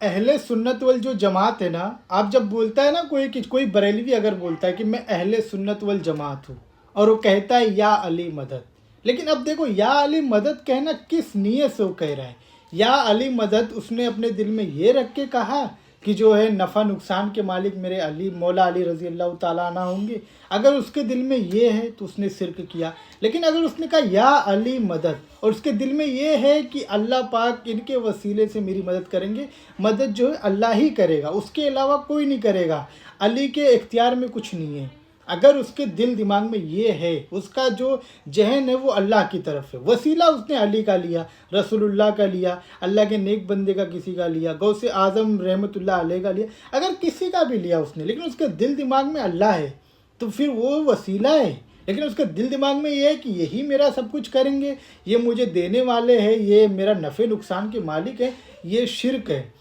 अहले सुन्नत वल जो जमात है ना, आप जब बोलता है ना कोई कि कोई बरेलवी अगर बोलता है कि मैं अहले सुन्नत वल जमात हूँ और वो कहता है या अली मदद। लेकिन अब देखो या अली मदद कहना किस नीयत से वो कह रहा है। या अली मदद उसने अपने दिल में ये रख के कहा कि जो है नफ़ा नुकसान के मालिक मेरे अली मौला अली रज़ी अल्लाह ताला अन्हु होंगे। अगर उसके दिल में ये है तो उसने शिरक किया। लेकिन अगर उसने कहा या अली मदद और उसके दिल में ये है कि अल्लाह पाक इनके वसीले से मेरी मदद करेंगे, मदद जो है अल्लाह ही करेगा, उसके अलावा कोई नहीं करेगा, अली के इख्तियार में कुछ नहीं है। अगर उसके दिल दिमाग में ये है, उसका जो ज़हन है वो अल्लाह की तरफ है, वसीला उसने अली का लिया, रसूलुल्लाह का लिया, अल्लाह के नेक बंदे का किसी का लिया, गौसे आज़म रहमतुल्लाह अलैह का लिया, अगर किसी का भी लिया उसने, लेकिन उसके दिल दिमाग में अल्लाह है, तो फिर वो वसीला है। लेकिन उसके दिल दिमाग में ये है कि यही मेरा सब कुछ करेंगे, ये मुझे देने वाले हैं, ये मेरा नफ़े नुकसान के मालिक है, ये शिर्क है।